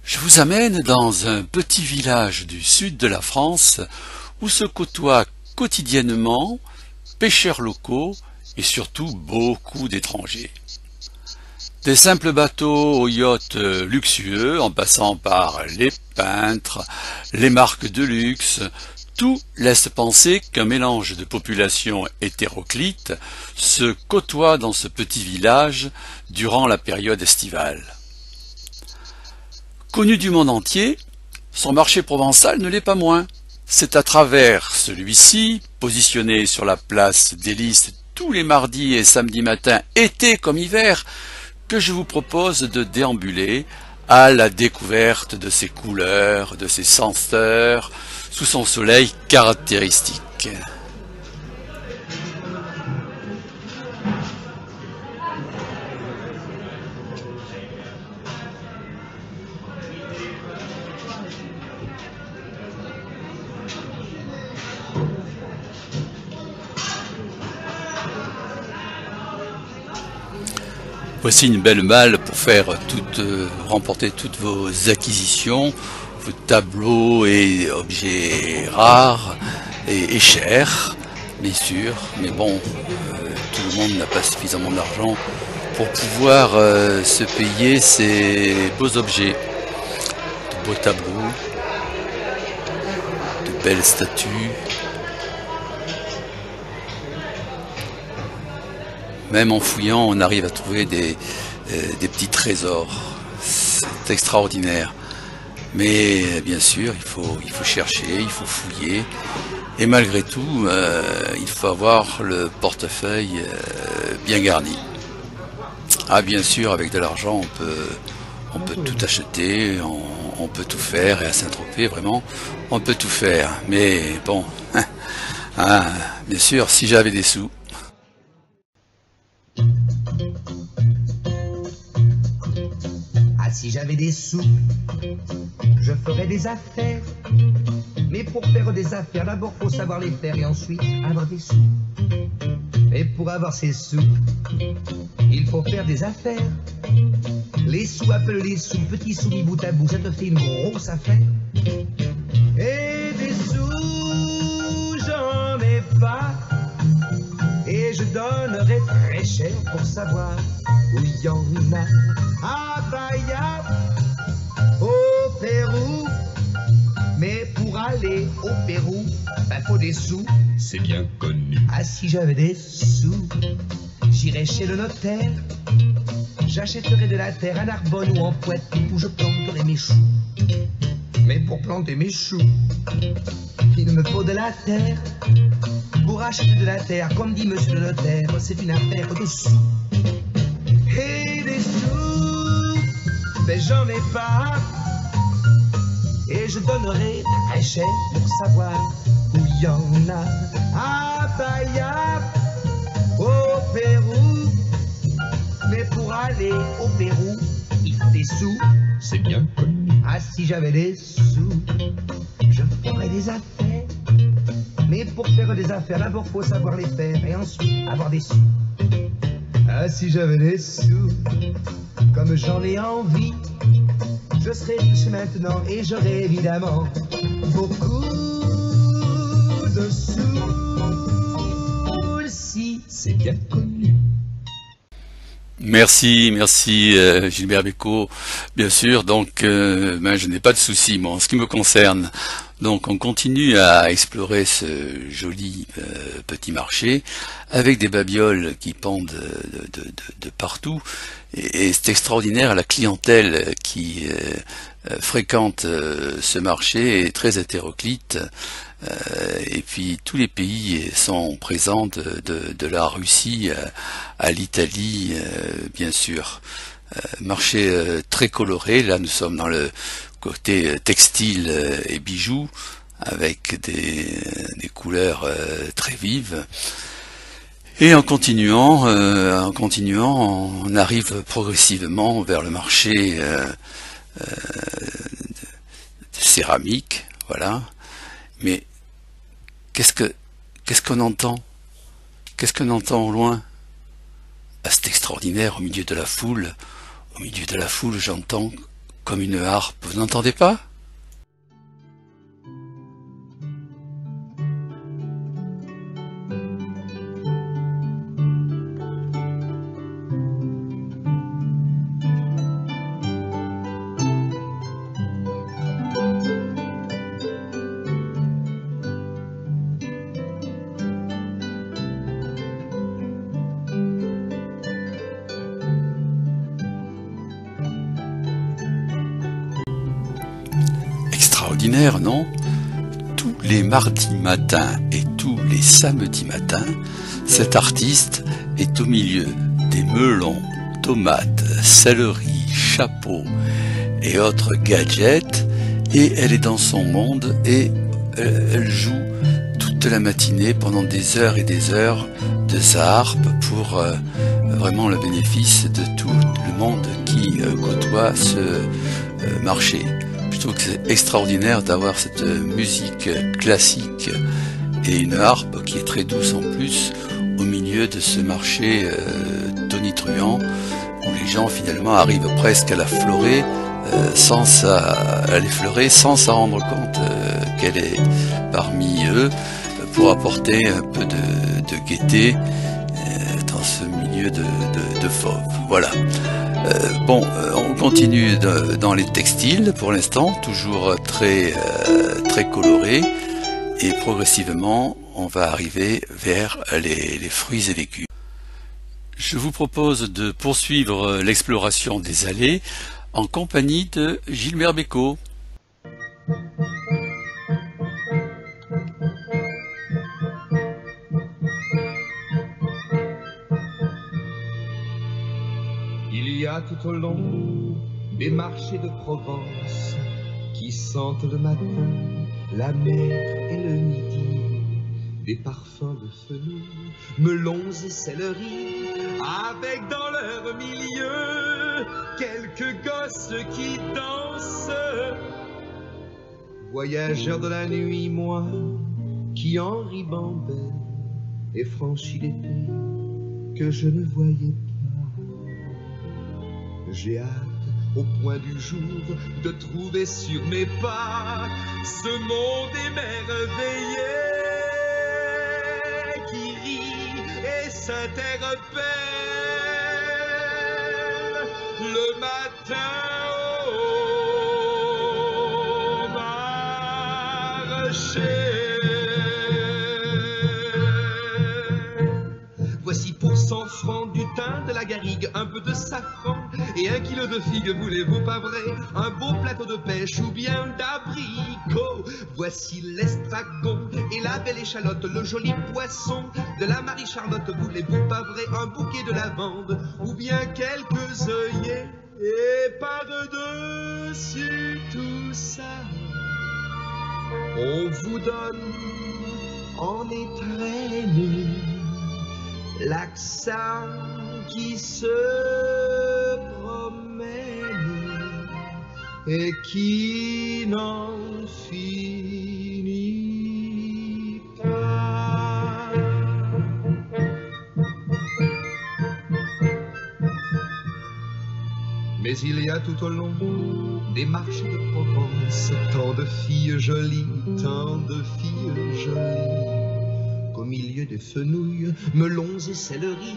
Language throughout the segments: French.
Je vous amène dans un petit village du sud de la France où se côtoient quotidiennement pêcheurs locaux et surtout beaucoup d'étrangers. Des simples bateaux aux yachts luxueux en passant par les peintres, les marques de luxe, tout laisse penser qu'un mélange de populations hétéroclites se côtoie dans ce petit village durant la période estivale. Connu du monde entier, son marché provençal ne l'est pas moins. C'est à travers celui-ci, positionné sur la place des Lys tous les mardis et samedis matins, été comme hiver, que je vous propose de déambuler à la découverte de ses couleurs, de ses senteurs, sous son soleil caractéristique. Voici une belle malle pour faire remporter toutes vos acquisitions, vos tableaux et objets rares et chers, bien sûr. Mais bon, tout le monde n'a pas suffisamment d'argent pour pouvoir se payer ces beaux objets. De beaux tableaux, de belles statues. Même en fouillant, on arrive à trouver des petits trésors. C'est extraordinaire. Mais bien sûr, il faut chercher, il faut fouiller. Et malgré tout, il faut avoir le portefeuille bien garni. Ah, bien sûr, avec de l'argent, on peut tout acheter, on peut tout faire. Et à Saint-Tropez, vraiment, on peut tout faire. Mais bon, hein, bien sûr, si j'avais des sous. Ah, si j'avais des sous, je ferais des affaires. Mais pour faire des affaires, d'abord faut savoir les faire et ensuite avoir des sous. Et pour avoir ces sous, il faut faire des affaires. Les sous, appelle les sous, petits sous mis bout à bout, ça te fait une grosse affaire. Et des sous, j'en ai pas. Et je donnerais très cher pour savoir où il y en a. À Bahia, au Pérou. Mais pour aller au Pérou, ben faut des sous. C'est bien connu. Ah, si j'avais des sous, j'irais chez le notaire. J'achèterais de la terre à Narbonne ou en Poitou où je planterais mes choux. Mais pour planter mes choux, il me faut de la terre. Pour acheter de la terre, comme dit monsieur le notaire, c'est une affaire de sous. Et des sous, ben j'en ai pas. Et je donnerai très cher pour savoir où il y en a. À Bahia, au Pérou. Mais pour aller au Pérou, il faut des sous. C'est bien connu. Ah, si j'avais des sous, je ferais des affaires. Mais pour faire des affaires, d'abord faut savoir les faire et ensuite avoir des sous. Ah, si j'avais des sous, comme j'en ai envie, je serais riche maintenant et j'aurais évidemment beaucoup de sous. Si C'est bien connu. Merci Gilbert Bécaud, bien sûr. Donc, je n'ai pas de soucis, moi, en ce qui me concerne. Donc, on continue à explorer ce joli petit marché avec des babioles qui pendent de partout. Et c'est extraordinaire, la clientèle qui fréquente ce marché est très hétéroclite. Et puis tous les pays sont présents de la Russie à l'Italie, bien sûr. Marché très coloré, là nous sommes dans le côté textile et bijoux, avec des couleurs très vives. Et en continuant, on arrive progressivement vers le marché de céramique, voilà. Mais qu'est-ce qu'on entend? Qu'est-ce qu'on entend au loin? Ah, c'est extraordinaire, au milieu de la foule, j'entends comme une harpe, vous n'entendez pas? Extraordinaire, non? Tous les mardis matins et tous les samedis matins, cet artiste est au milieu des melons, tomates, céleri, chapeaux et autres gadgets, et elle est dans son monde et elle joue toute la matinée pendant des heures et des heures de sa harpe pour vraiment le bénéfice de tout le monde qui côtoie ce marché. Je trouve que c'est extraordinaire d'avoir cette musique classique et une harpe qui est très douce en plus au milieu de ce marché tonitruant où les gens finalement arrivent presque à l'effleurer sans s'en rendre compte qu'elle est parmi eux pour apporter un peu de gaieté dans ce milieu de fauve. Voilà. On continue dans les textiles pour l'instant, toujours très coloré, et progressivement on va arriver vers les fruits et légumes. Je vous propose de poursuivre l'exploration des allées en compagnie de Gilbert Bécaud. Il y a tout au long des marchés de Provence qui sentent le matin la mer et le midi, des parfums de fenouil, melons et céleri, avec dans leur milieu quelques gosses qui dansent. Voyageurs de la nuit, moi qui en ribambelle ai franchi les pays que je ne voyais pas. J'ai hâte au point du jour de trouver sur mes pas ce monde émerveillé qui rit et s'interpelle le matin au marché. Voici pour 100 francs du thym, de la garrigue, un peu de safran et 1 kilo de figues, voulez-vous pas vrai? Un beau plateau de pêche ou bien d'abricots. Voici l'estragon et la belle échalote, le joli poisson de la Marie-Charlotte, voulez-vous pas vrai? Un bouquet de lavande ou bien quelques œillets, et par-dessus tout ça, on vous donne en étrennes l'accent qui se promène et qui n'en finit pas. Mais il y a tout au long des marchés de Provence tant de filles jolies, tant de filles jolies, qu'au milieu des fenouils, melons et céleri,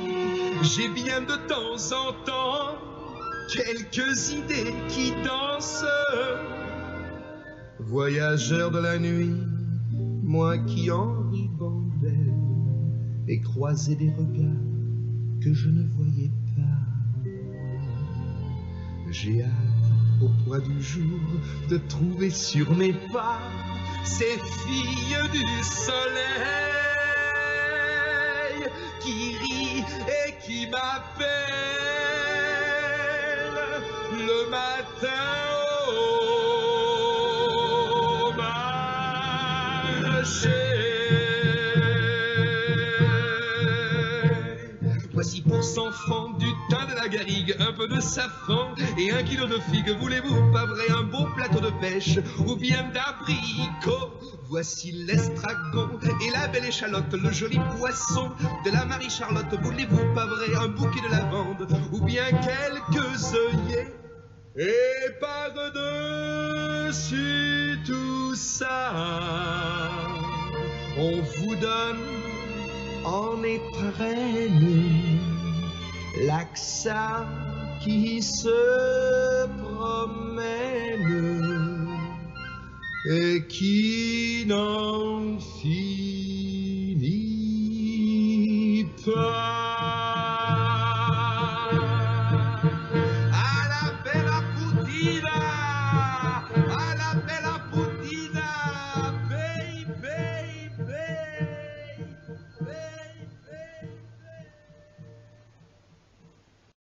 j'ai bien de temps en temps quelques idées qui dansent. Voyageur de la nuit, moi qui en ribambelle ai croisé des regards que je ne voyais pas. J'ai hâte au point du jour de trouver sur mes pas ces filles du soleil qui rit et qui m'appelle le matin au marché. Voici pour 100 francs du thym, de la garrigue, un peu de safran et 1 kilo de figues, voulez-vous pas vrai? Un beau plateau de pêche ou bien d'abricots. Voici l'estragon et la belle échalote, le joli poisson de la Marie-Charlotte, voulez-vous pas vrai? Un bouquet de lavande ou bien quelques œillets, Et par-dessus tout ça, on vous donne en éprenne l'Axa qui se promène et qui n'en finit pas. À la bella putina, à la bella